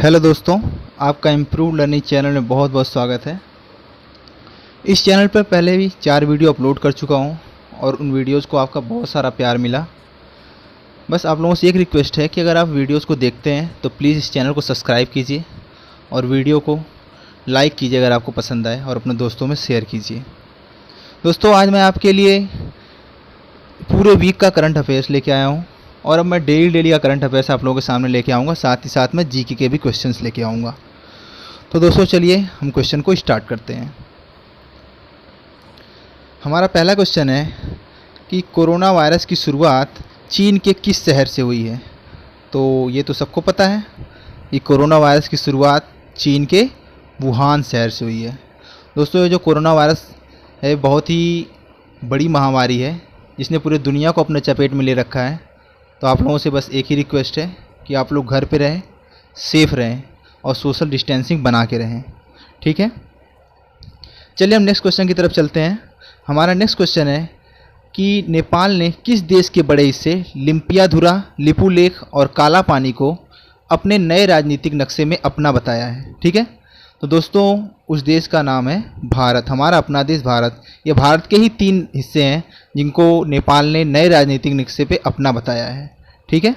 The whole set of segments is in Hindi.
हेलो दोस्तों, आपका इम्प्रूव लर्निंग चैनल में बहुत बहुत स्वागत है। इस चैनल पर पहले भी 4 वीडियो अपलोड कर चुका हूं और उन वीडियोस को आपका बहुत सारा प्यार मिला। बस आप लोगों से एक रिक्वेस्ट है कि अगर आप वीडियोस को देखते हैं तो प्लीज़ इस चैनल को सब्सक्राइब कीजिए और वीडियो को लाइक कीजिए अगर आपको पसंद आए और अपने दोस्तों में शेयर कीजिए। दोस्तों, आज मैं आपके लिए पूरे वीक का करंट अफेयर्स लेके आया हूँ और अब मैं डेली का करंट अफेयर्स आप लोगों के सामने लेके आऊँगा, साथ ही साथ में जीके के भी क्वेश्चंस लेके आऊँगा। तो दोस्तों चलिए हम क्वेश्चन को स्टार्ट करते हैं। हमारा पहला क्वेश्चन है कि कोरोना वायरस की शुरुआत चीन के किस शहर से हुई है। तो ये तो सबको पता है कि कोरोना वायरस की शुरुआत चीन के वुहान शहर से हुई है। दोस्तों, ये जो कोरोना वायरस है बहुत ही बड़ी महामारी है जिसने पूरी दुनिया को अपने चपेट में ले रखा है। तो आप लोगों से बस एक ही रिक्वेस्ट है कि आप लोग घर पे रहें, सेफ़ रहें और सोशल डिस्टेंसिंग बना के रहें, ठीक है। चलिए हम नेक्स्ट क्वेश्चन की तरफ चलते हैं। हमारा नेक्स्ट क्वेश्चन है कि नेपाल ने किस देश के बड़े हिस्से लिम्पियाधुरा, लिपुलेख और काला पानी को अपने नए राजनीतिक नक्शे में अपना बताया है, ठीक है। तो दोस्तों, उस देश का नाम है भारत, हमारा अपना देश भारत। ये भारत के ही 3 हिस्से हैं जिनको नेपाल ने नए राजनीतिक नक्शे पे अपना बताया है, ठीक है।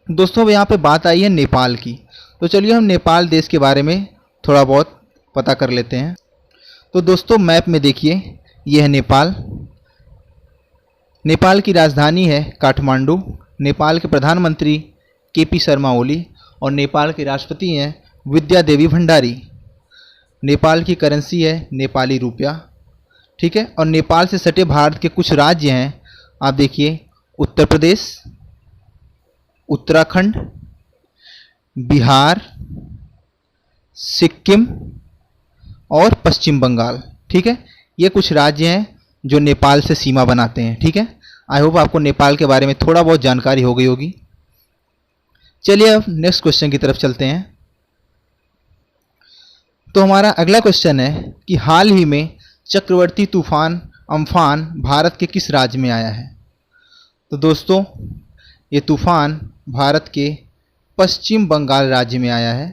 दोस्तों, अब यहाँ पे बात आई है नेपाल की, तो चलिए हम नेपाल देश के बारे में थोड़ा बहुत पता कर लेते हैं। तो दोस्तों, मैप में देखिए, ये है नेपाल। नेपाल की राजधानी है काठमांडू। नेपाल के प्रधानमंत्री केपी शर्मा ओली और नेपाल के राष्ट्रपति हैं विद्या देवी भंडारी। नेपाल की करेंसी है नेपाली रुपया, ठीक है। और नेपाल से सटे भारत के कुछ राज्य हैं, आप देखिए, उत्तर प्रदेश, उत्तराखंड, बिहार, सिक्किम और पश्चिम बंगाल, ठीक है। ये कुछ राज्य हैं जो नेपाल से सीमा बनाते हैं, ठीक है। आई होप आपको नेपाल के बारे में थोड़ा बहुत जानकारी हो गई होगी। चलिए अब नेक्स्ट क्वेश्चन की तरफ चलते हैं। तो हमारा अगला क्वेश्चन है कि हाल ही में चक्रवर्ती तूफान अम्फान भारत के किस राज्य में आया है। तो दोस्तों, ये तूफान भारत के पश्चिम बंगाल राज्य में आया है।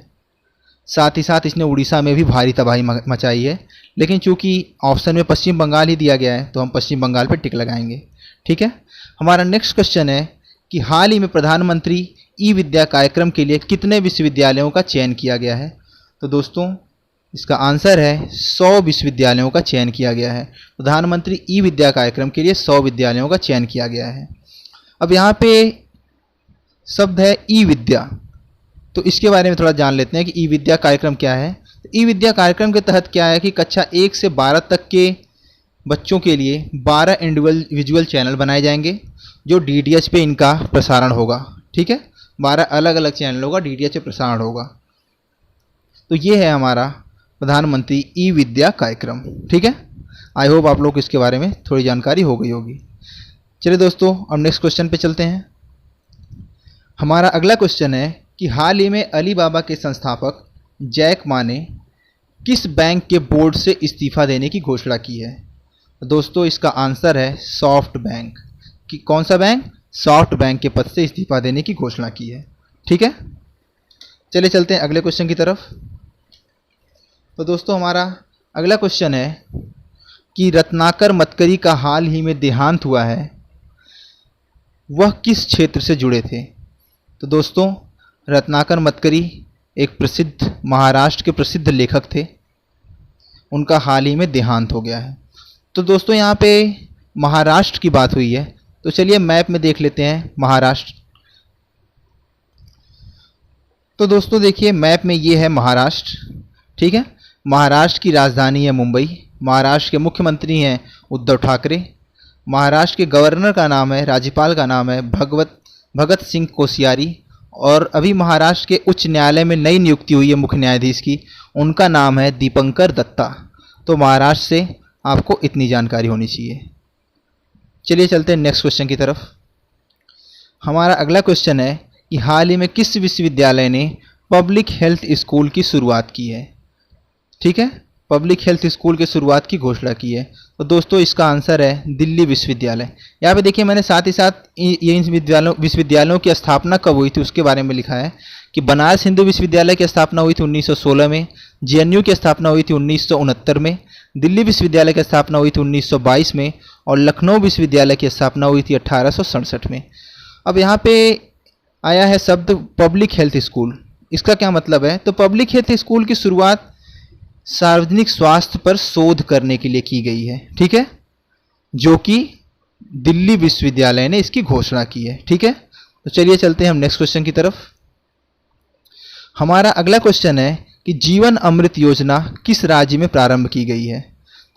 साथ ही साथ इसने उड़ीसा में भी भारी तबाही मचाई है, लेकिन चूंकि ऑप्शन में पश्चिम बंगाल ही दिया गया है तो हम पश्चिम बंगाल पर टिक लगाएंगे, ठीक है। हमारा नेक्स्ट क्वेश्चन है कि हाल ही में प्रधानमंत्री ई विद्या कार्यक्रम के लिए कितने विश्वविद्यालयों का चयन किया गया है। तो दोस्तों, इसका आंसर है 100 विश्वविद्यालयों का चयन किया गया है। प्रधानमंत्री ई विद्या कार्यक्रम के लिए 100 विद्यालयों का चयन किया गया है। अब यहाँ पे शब्द है ई विद्या, तो इसके बारे में थोड़ा जान लेते हैं कि ई विद्या कार्यक्रम क्या है। ई विद्या कार्यक्रम के तहत क्या है कि कक्षा 1 से 12 तक के बच्चों के लिए 12 इंडिविजुअल चैनल बनाए जाएंगे जो डीटीएच पे इनका प्रसारण होगा, ठीक है। 12 अलग अलग चैनलों का डीटीएच पे प्रसारण होगा। तो ये है हमारा प्रधानमंत्री ई विद्या कार्यक्रम, ठीक है। आई होप आप लोग को इसके बारे में थोड़ी जानकारी हो गई होगी। चलिए दोस्तों, अब नेक्स्ट क्वेश्चन पे चलते हैं। हमारा अगला क्वेश्चन है कि हाल ही में अलीबाबा के संस्थापक जैक मा ने किस बैंक के बोर्ड से इस्तीफा देने की घोषणा की है। दोस्तों, इसका आंसर है सॉफ्ट बैंक। कि कौन सा बैंक? सॉफ्ट बैंक के पद से इस्तीफा देने की घोषणा की है, ठीक है। चलिए चलते हैं अगले क्वेश्चन की तरफ। तो दोस्तों, हमारा अगला क्वेश्चन है कि रत्नाकर मतकरी का हाल ही में देहांत हुआ है, वह किस क्षेत्र से जुड़े थे। तो दोस्तों, रत्नाकर मतकरी एक प्रसिद्ध महाराष्ट्र के प्रसिद्ध लेखक थे, उनका हाल ही में देहांत हो गया है। तो दोस्तों, यहाँ पे महाराष्ट्र की बात हुई है, तो चलिए मैप में देख लेते हैं महाराष्ट्र। तो दोस्तों देखिए, मैप में ये है महाराष्ट्र, ठीक है। महाराष्ट्र की राजधानी है मुंबई। महाराष्ट्र के मुख्यमंत्री हैं उद्धव ठाकरे। महाराष्ट्र के गवर्नर का नाम है, राज्यपाल का नाम है भगत सिंह कोश्यारी। और अभी महाराष्ट्र के उच्च न्यायालय में नई नियुक्ति हुई है मुख्य न्यायाधीश की, उनका नाम है दीपंकर दत्ता। तो महाराष्ट्र से आपको इतनी जानकारी होनी चाहिए। चलिए चलते हैं नेक्स्ट क्वेश्चन की तरफ। हमारा अगला क्वेश्चन है कि हाल ही में किस विश्वविद्यालय ने पब्लिक हेल्थ स्कूल की शुरुआत की है, ठीक है। पब्लिक हेल्थ स्कूल की शुरुआत की घोषणा की है। तो दोस्तों इसका आंसर है दिल्ली विश्वविद्यालय। यहाँ पे देखिए मैंने साथ ही साथ ये इन विश्वविद्यालयों की स्थापना कब हुई थी उसके बारे में लिखा है कि बनारस हिंदू विश्वविद्यालय की स्थापना हुई थी 1916 में, जेएनयू की स्थापना हुई थी 1969 में, दिल्ली विश्वविद्यालय की स्थापना हुई थी 1922 में और लखनऊ विश्वविद्यालय की स्थापना हुई थी 1867 में। अब यहाँ पे आया है शब्द पब्लिक हेल्थ स्कूल। इसका क्या मतलब है? तो पब्लिक हेल्थ स्कूल की शुरुआत सार्वजनिक स्वास्थ्य पर शोध करने के लिए की गई है, ठीक है, जो कि दिल्ली विश्वविद्यालय ने इसकी घोषणा की है, ठीक है। तो चलिए चलते हैं हम नेक्स्ट क्वेश्चन की तरफ। हमारा अगला क्वेश्चन है कि जीवन अमृत योजना किस राज्य में प्रारंभ की गई है?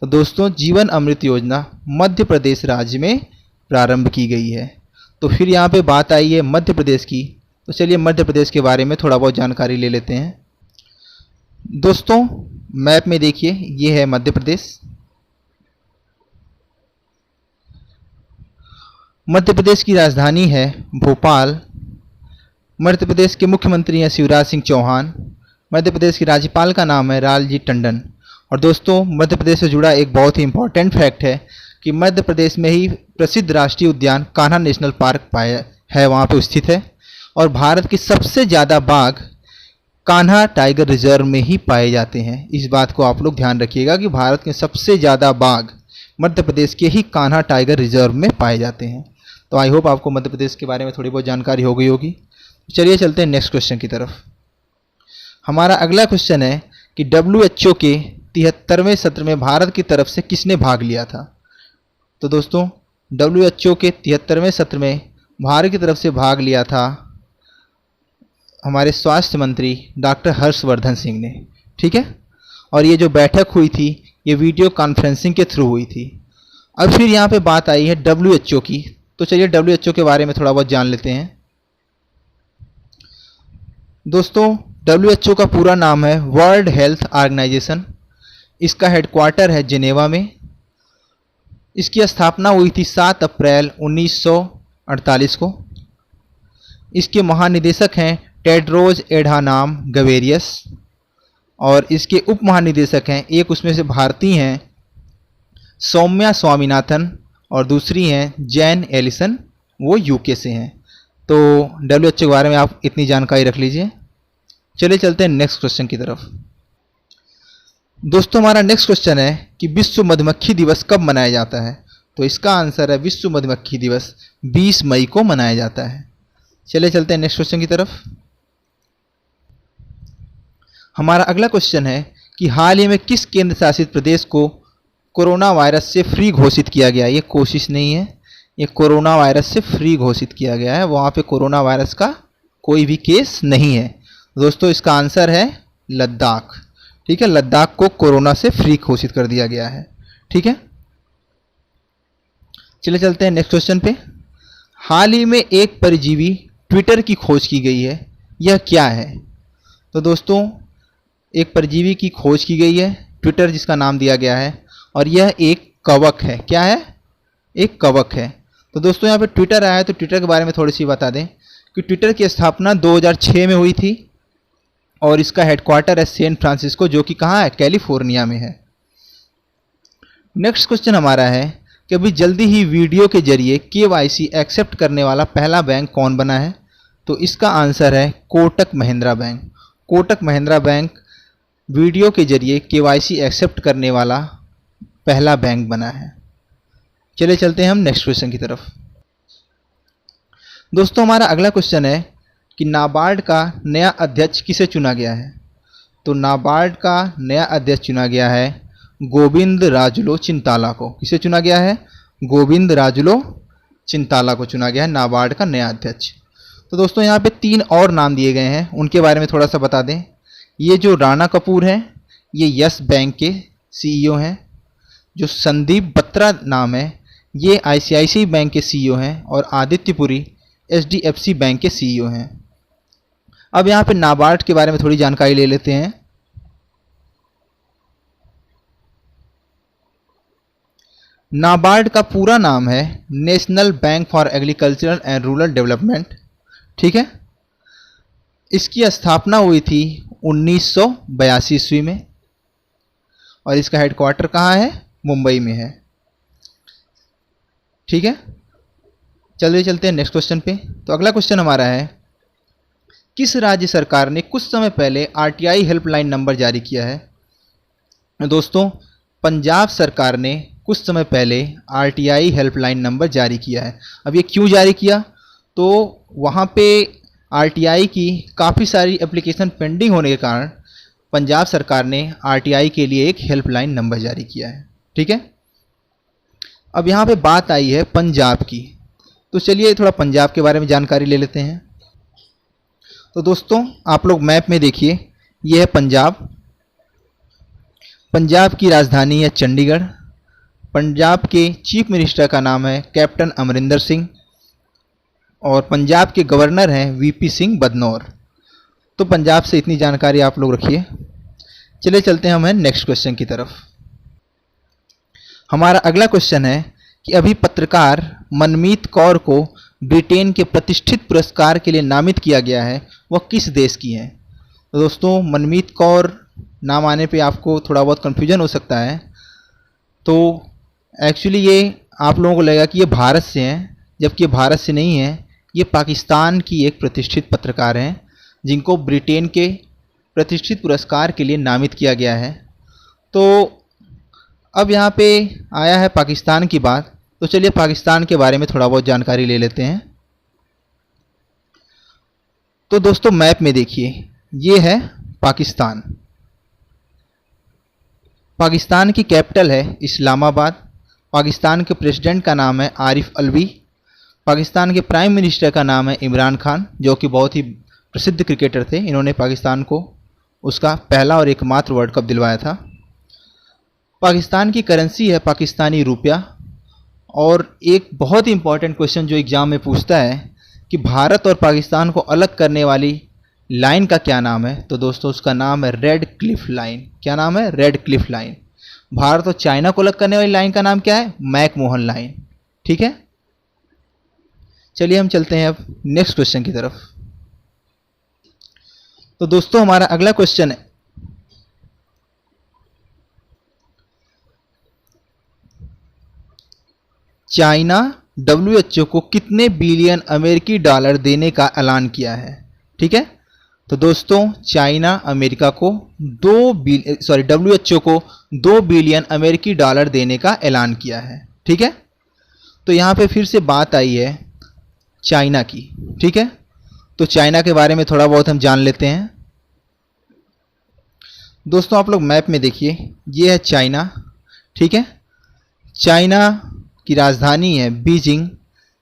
तो दोस्तों जीवन अमृत योजना मध्य प्रदेश राज्य में प्रारंभ की गई है। तो फिर यहाँ पे बात आई है मध्य प्रदेश की, तो चलिए मध्य प्रदेश के बारे में थोड़ा बहुत जानकारी ले लेते हैं। दोस्तों मैप में देखिए ये है मध्य प्रदेश। मध्य प्रदेश की राजधानी है भोपाल। मध्य प्रदेश के मुख्यमंत्री हैं शिवराज सिंह चौहान। मध्य प्रदेश के राज्यपाल का नाम है लालजी टंडन। और दोस्तों मध्य प्रदेश से जुड़ा एक बहुत ही इंपॉर्टेंट फैक्ट है कि मध्य प्रदेश में ही प्रसिद्ध राष्ट्रीय उद्यान कान्हा नेशनल पार्क पाया है, वहाँ पे स्थित है। और भारत के सबसे ज़्यादा बाघ कान्हा टाइगर रिजर्व में ही पाए जाते हैं। इस बात को आप लोग ध्यान रखिएगा कि भारत के सबसे ज़्यादा बाघ मध्य प्रदेश के ही कान्हा टाइगर रिजर्व में पाए जाते हैं। तो आई होप आपको मध्य प्रदेश के बारे में थोड़ी बहुत जानकारी हो गई होगी। चलिए चलते हैं नेक्स्ट क्वेश्चन की तरफ। हमारा अगला क्वेश्चन है कि WHO के 73वें सत्र में भारत की तरफ से किसने भाग लिया था? तो दोस्तों WHO के 73वें सत्र में भारत की तरफ से भाग लिया था हमारे स्वास्थ्य मंत्री डॉक्टर हर्षवर्धन सिंह ने, ठीक है। और ये जो बैठक हुई थी ये वीडियो कॉन्फ्रेंसिंग के थ्रू हुई थी। अब फिर यहाँ पे बात आई है WHO की, तो चलिए WHO के बारे में थोड़ा बहुत जान लेते हैं। दोस्तों WHO का पूरा नाम है वर्ल्ड हेल्थ ऑर्गेनाइजेशन। इसका हेडक्वार्टर है जिनेवा में। इसकी स्थापना हुई थी 7 अप्रैल 1948 को। इसके महानिदेशक हैं टेड्रोस एडानॉम गैब्रियस और इसके उप महानिदेशक हैं, एक उसमें से भारतीय हैं सौम्या स्वामीनाथन और दूसरी हैं जैन एलिसन, वो यूके से हैं। तो WHO के बारे में आप इतनी जानकारी रख लीजिए। चलिए चलते हैं नेक्स्ट क्वेश्चन की तरफ। दोस्तों हमारा नेक्स्ट क्वेश्चन है कि विश्व मधुमक्खी दिवस कब मनाया जाता है? तो इसका आंसर है विश्व मधुमक्खी दिवस 20 मई को मनाया जाता है। चलिए चलते हैं नेक्स्ट क्वेश्चन की तरफ। हमारा अगला क्वेश्चन है कि हाल ही में किस केंद्र शासित प्रदेश को कोरोना वायरस से फ्री घोषित किया गया? ये कोशिश नहीं है, ये कोरोना वायरस से फ्री घोषित किया गया है। वहाँ पे कोरोना वायरस का कोई भी केस नहीं है। दोस्तों इसका आंसर है लद्दाख, ठीक है। लद्दाख को कोरोना से फ्री घोषित कर दिया गया है, ठीक है। चलिए चलते हैं नेक्स्ट क्वेश्चन पे। हाल ही में एक परजीवी ट्विटर की खोज की गई है, यह क्या है? तो दोस्तों एक परजीवी की खोज की गई है, ट्विटर जिसका नाम दिया गया है, और यह एक कवक है। क्या है? एक कवक है। तो दोस्तों यहाँ पे ट्विटर आया है, तो ट्विटर के बारे में थोड़ी सी बता दें कि ट्विटर की स्थापना 2006 में हुई थी और इसका हेडक्वार्टर है सैन फ्रांसिस्को, जो कि कहाँ है? कैलिफोर्निया में है। नेक्स्ट क्वेश्चन हमारा है कि अभी जल्दी ही वीडियो के जरिए KYC एक्सेप्ट करने वाला पहला बैंक कौन बना है? तो इसका आंसर है Kotak Mahindra bank. Kotak Mahindra bank video के जरिए KYC एक्सेप्ट करने वाला पहला बैंक बना है। चलिए चलते हैं हम नेक्स्ट क्वेश्चन की तरफ। दोस्तों हमारा अगला क्वेश्चन है कि नाबार्ड का नया अध्यक्ष किसे चुना गया है? तो नाबार्ड का नया अध्यक्ष चुना गया है गोविंद राजुलो चिंताला को। किसे चुना गया है? गोविंद राजुलो चिंताला को चुना गया है नाबार्ड का नया अध्यक्ष। तो दोस्तों यहाँ पे 3 और नाम दिए गए हैं, उनके बारे में थोड़ा सा बता दें। ये जो राणा कपूर हैं ये यस बैंक के CEO हैं। जो संदीप बत्रा नाम है ये ICICI बैंक के CEO हैं और आदित्य पुरी HDFC बैंक के CEO हैं। अब यहाँ पे नाबार्ड के बारे में थोड़ी जानकारी ले लेते हैं। नाबार्ड का पूरा नाम है national bank for agricultural and rural development, ठीक है। इसकी स्थापना हुई थी 1982 ईस्वी में और इसका हेडक्वार्टर कहाँ है? मुंबई में है। ठीक है, चलिए चलते हैं नेक्स्ट क्वेश्चन पे। तो अगला क्वेश्चन हमारा है, किस राज्य सरकार ने कुछ समय पहले आरटीआई हेल्पलाइन नंबर जारी किया है। दोस्तों, पंजाब सरकार ने कुछ समय पहले आरटीआई हेल्पलाइन नंबर जारी किया है। अब ये क्यों जारी किया, तो वहाँ पे आरटीआई की काफ़ी सारी एप्लीकेशन पेंडिंग होने के कारण पंजाब सरकार ने आरटीआई के लिए एक हेल्पलाइन नंबर जारी किया है। ठीक है, अब यहाँ पे बात आई है पंजाब की, तो चलिए थोड़ा पंजाब के बारे में जानकारी ले लेते हैं। तो दोस्तों, आप लोग मैप में देखिए, ये है पंजाब। पंजाब की राजधानी है चंडीगढ़। पंजाब के चीफ मिनिस्टर का नाम है कैप्टन अमरिंदर सिंह और पंजाब के गवर्नर हैं वीपी सिंह बदनौर। तो पंजाब से इतनी जानकारी आप लोग रखिए। चलिए चलते हैं हम नेक्स्ट क्वेश्चन की तरफ। हमारा अगला क्वेश्चन है कि अभी पत्रकार मनमीत कौर को ब्रिटेन के प्रतिष्ठित पुरस्कार के लिए नामित किया गया है, वह किस देश की हैं। तो दोस्तों, मनमीत कौर नाम आने पे आपको थोड़ा बहुत कन्फ्यूजन हो सकता है। तो एक्चुअली ये आप लोगों को लगेगा कि ये भारत से हैं, जबकि ये भारत से नहीं है। ये पाकिस्तान की एक प्रतिष्ठित पत्रकार हैं जिनको ब्रिटेन के प्रतिष्ठित पुरस्कार के लिए नामित किया गया है। तो अब यहाँ पे आया है पाकिस्तान की बात, तो चलिए पाकिस्तान के बारे में थोड़ा बहुत जानकारी ले लेते हैं। तो दोस्तों, मैप में देखिए, ये है पाकिस्तान। पाकिस्तान की कैपिटल है इस्लामाबाद। पाकिस्तान के प्रेसिडेंट का नाम है आरिफ अलवी। पाकिस्तान के प्राइम मिनिस्टर का नाम है इमरान खान, जो कि बहुत ही प्रसिद्ध क्रिकेटर थे। इन्होंने पाकिस्तान को उसका पहला और एकमात्र वर्ल्ड कप दिलवाया था। पाकिस्तान की करेंसी है पाकिस्तानी रुपया। और एक बहुत ही इंपॉर्टेंट क्वेश्चन जो एग्ज़ाम में पूछता है कि भारत और पाकिस्तान को अलग करने वाली लाइन का क्या नाम है। तो दोस्तों, उसका नाम है रेड क्लिफ लाइन। क्या नाम है? Red Cliff line. भारत और चाइना को अलग करने वाली लाइन का नाम क्या है? McMahon line. ठीक है, चलिए हम चलते हैं अब नेक्स्ट क्वेश्चन की तरफ। तो दोस्तों, हमारा अगला क्वेश्चन है, चाइना डब्ल्यूएचओ को कितने बिलियन अमेरिकी डॉलर देने का ऐलान किया है। ठीक है, तो दोस्तों, चाइना अमेरिका को डब्ल्यूएचओ को 2 बिलियन अमेरिकी डॉलर देने का ऐलान किया है। ठीक है, तो यहाँ पे फिर से बात आई है चाइना की। ठीक है, तो चाइना के बारे में थोड़ा बहुत हम जान लेते हैं। दोस्तों, आप लोग मैप में देखिए, ये है चाइना। ठीक है, चाइना की राजधानी है बीजिंग।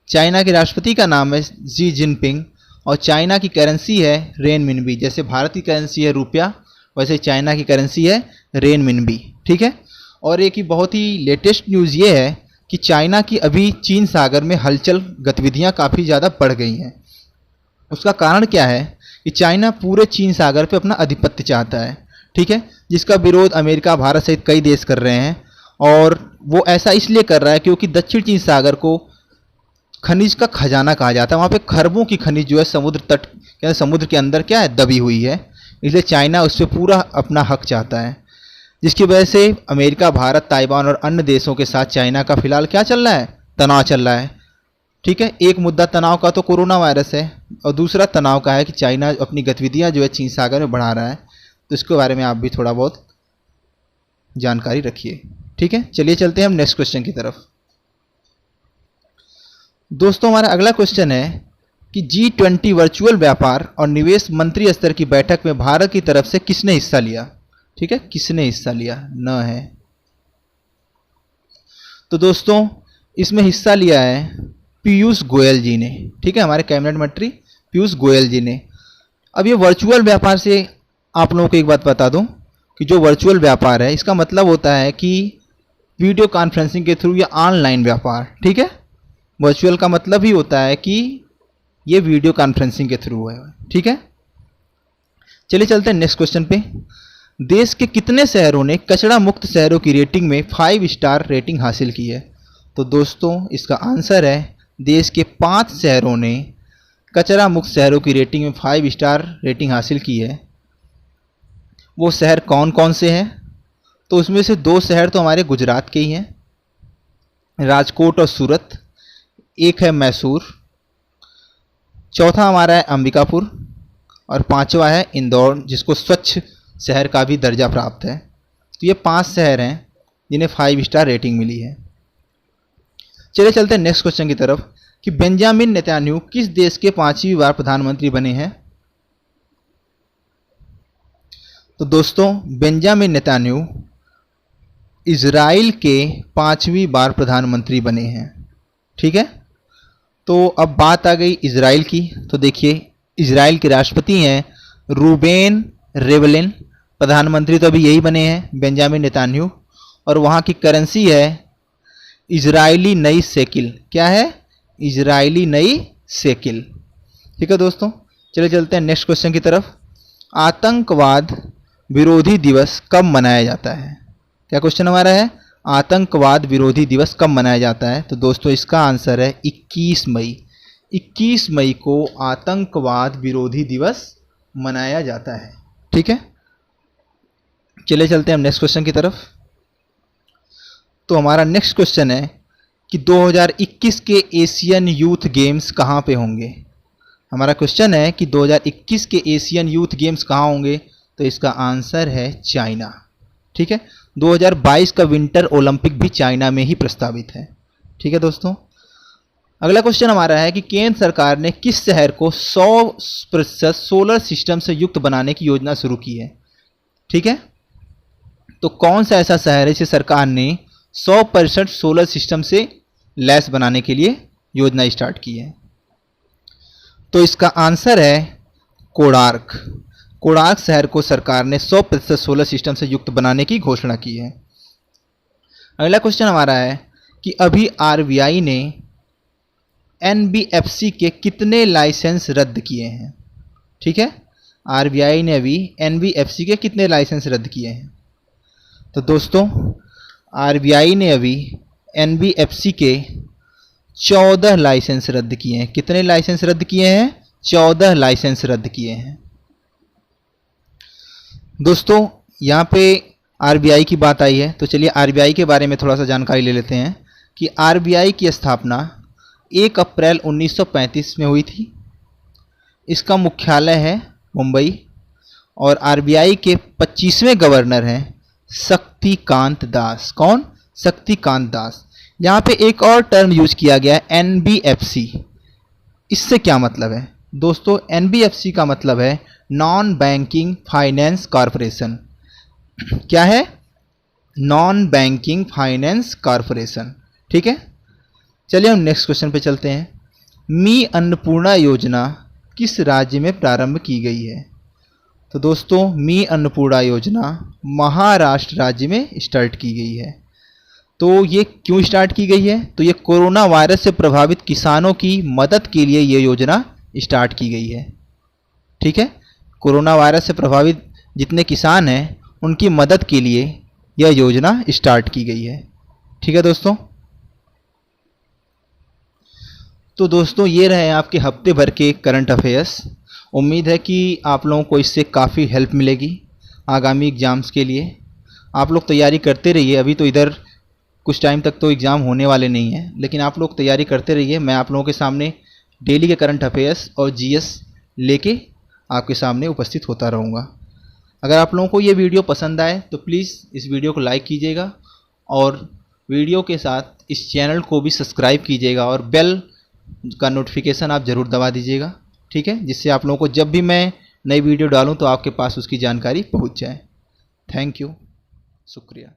चाइना के राष्ट्रपति का नाम है जी जिनपिंग और चाइना की करेंसी है रेनमिनबी। जैसे भारत की करेंसी है रुपया, वैसे चाइना की करेंसी है रेनमिनबी। ठीक है, और एक ही बहुत ही लेटेस्ट न्यूज़ ये है कि चाइना की अभी चीन सागर में हलचल गतिविधियां काफ़ी ज़्यादा बढ़ गई हैं। उसका कारण क्या है कि चाइना पूरे चीन सागर पे अपना आधिपत्य चाहता है। ठीक है, जिसका विरोध अमेरिका, भारत सहित कई देश कर रहे हैं। और वो ऐसा इसलिए कर रहा है क्योंकि दक्षिण चीन सागर को खनिज का खजाना कहा जाता है। वहाँ पे खरबों की खनिज जो है समुद्र तट या समुद्र के अंदर क्या है, दबी हुई है। इसलिए चाइना उस पर पूरा अपना हक चाहता है, जिसकी वजह से अमेरिका, भारत, ताइवान और अन्य देशों के साथ चाइना का फिलहाल क्या चल रहा है, तनाव चल रहा है। ठीक है, एक मुद्दा तनाव का तो कोरोना वायरस है और दूसरा तनाव का है कि चाइना अपनी गतिविधियां जो है चीन सागर में बढ़ा रहा है। तो इसके बारे में आप भी थोड़ा बहुत जानकारी रखिए। ठीक है, चलिए चलते हैं हम नेक्स्ट क्वेश्चन की तरफ। दोस्तों, हमारा अगला क्वेश्चन है कि G20 वर्चुअल व्यापार और निवेश मंत्री स्तर की बैठक में भारत की तरफ से किसने हिस्सा लिया। ठीक है, किसने हिस्सा लिया, न है। तो दोस्तों, इसमें हिस्सा लिया है पीयूष गोयल जी ने। ठीक है, हमारे कैबिनेट मंत्री पीयूष गोयल जी ने। अब ये वर्चुअल व्यापार से आप लोगों को एक बात बता दूं कि जो वर्चुअल व्यापार है, इसका मतलब होता है कि वीडियो कॉन्फ्रेंसिंग के थ्रू या ऑनलाइन व्यापार। ठीक है, वर्चुअल का मतलब ही होता है कि ये वीडियो कॉन्फ्रेंसिंग के थ्रू है। ठीक है, चलिए चलते हैं नेक्स्ट क्वेश्चन पे। देश के कितने शहरों ने कचरा मुक्त शहरों की रेटिंग में 5 स्टार रेटिंग हासिल की है। तो दोस्तों, इसका आंसर है देश के 5 शहरों ने कचरा मुक्त शहरों की रेटिंग में 5 स्टार रेटिंग हासिल की है। वो शहर कौन कौन से हैं? तो उसमें से 2 शहर तो हमारे गुजरात के ही हैं, राजकोट और सूरत। एक है मैसूर, चौथा हमारा है अंबिकापुर और पांचवा है इंदौर, जिसको स्वच्छ शहर का भी दर्जा प्राप्त है। तो ये 5 शहर हैं जिन्हें 5 स्टार रेटिंग मिली है। चलिए चलते हैं नेक्स्ट क्वेश्चन की तरफ कि बेंजामिन नेतन्याहू किस देश के 5वीं बार प्रधानमंत्री बने हैं। तो दोस्तों बेंजामिन नेतन्याहू इजराइल के 5वीं बार प्रधानमंत्री बने हैं। ठीक है, तो अब बात आ गई इजराइल की। तो देखिए इजराइल के राष्ट्रपति हैं रूबेन रिवलिन, प्रधानमंत्री तो अभी यही बने हैं बेंजामिन नेतन्याहू, और वहाँ की करेंसी है इजरायली नई शेकिल। क्या है? इजरायली नई शेकिल। ठीक है दोस्तों, चलिए चलते हैं नेक्स्ट क्वेश्चन की तरफ। आतंकवाद विरोधी दिवस कब मनाया जाता है? क्या क्वेश्चन हमारा है? आतंकवाद विरोधी दिवस कब मनाया जाता है? तो दोस्तों इसका आंसर है 21 मई। 21 मई को आतंकवाद विरोधी दिवस मनाया जाता है। ठीक है, चलिए चलते हैं हम नेक्स्ट क्वेश्चन की तरफ। तो हमारा नेक्स्ट क्वेश्चन है कि 2021 के एशियन यूथ गेम्स कहाँ पे होंगे? हमारा क्वेश्चन है कि 2021 के एशियन यूथ गेम्स कहाँ होंगे? तो इसका आंसर है चाइना। ठीक है, 2022 का विंटर ओलंपिक भी चाइना में ही प्रस्तावित है। ठीक है दोस्तों, अगला क्वेश्चन हमारा है कि केंद्र सरकार ने किस शहर को 100% सोलर सिस्टम से युक्त बनाने की योजना शुरू की है? ठीक है, तो कौन सा ऐसा शहर है जिसे सरकार ने 100% सोलर सिस्टम से लैस बनाने के लिए योजना स्टार्ट की है? तो इसका आंसर है कोणार्क। कोणार्क शहर को सरकार ने 100% सोलर सिस्टम से युक्त बनाने की घोषणा की है। अगला क्वेश्चन हमारा है कि अभी आरबीआई ने एनबीएफसी के कितने लाइसेंस रद्द किए हैं? ठीक है, आरबीआई ने अभी एनबीएफसी के कितने लाइसेंस रद्द किए हैं? तो दोस्तों आरबीआई ने अभी एनबीएफसी के 14 लाइसेंस रद्द किए हैं। कितने लाइसेंस रद्द किए हैं? 14 लाइसेंस रद्द किए हैं। दोस्तों यहाँ पे आरबीआई की बात आई है, तो चलिए आरबीआई के बारे में थोड़ा सा जानकारी ले लेते हैं कि आरबीआई की स्थापना 1 अप्रैल 1935 में हुई थी। इसका मुख्यालय है मुंबई और आरबीआई के 25वें गवर्नर हैं शक्तिकांत दास। कौन? शक्तिकांत दास। यहाँ पे एक और टर्म यूज किया गया है एनबीएफसी। इससे क्या मतलब है? दोस्तों एनबीएफसी का मतलब है नॉन बैंकिंग फाइनेंस कॉरपोरेशन। क्या है? Non banking finance corporation. ठीक है, चलिए हम नेक्स्ट क्वेश्चन पे चलते हैं। मी अन्नपूर्णा योजना किस राज्य में प्रारंभ की गई है? तो दोस्तों मी अन्नपूर्णा योजना महाराष्ट्र राज्य में स्टार्ट की गई है। तो ये क्यों स्टार्ट की गई है? तो ये कोरोना वायरस से प्रभावित किसानों की मदद के लिए ये योजना स्टार्ट की गई है। ठीक है, कोरोना वायरस से प्रभावित जितने किसान हैं उनकी मदद के लिए यह योजना स्टार्ट की गई है। ठीक है दोस्तों, तो दोस्तों ये रहे आपके हफ्ते भर के करंट अफेयर्स। उम्मीद है कि आप लोगों को इससे काफ़ी हेल्प मिलेगी आगामी एग्ज़ाम्स के लिए। आप लोग तैयारी करते रहिए। अभी तो इधर कुछ टाइम तक तो एग्ज़ाम होने वाले नहीं हैं, लेकिन आप लोग तैयारी करते रहिए। मैं आप लोगों के सामने डेली के करंट अफेयर्स और जीएस लेके आपके सामने उपस्थित होता रहूँगा। अगर आप लोगों को ये वीडियो पसंद आए तो प्लीज़ इस वीडियो को लाइक कीजिएगा और वीडियो के साथ इस चैनल को भी सब्सक्राइब कीजिएगा और बेल का नोटिफिकेशन आप ज़रूर दबा दीजिएगा। ठीक है, जिससे आप लोगों को जब भी मैं नई वीडियो डालूं तो आपके पास उसकी जानकारी पहुंच जाए। थैंक यू, शुक्रिया।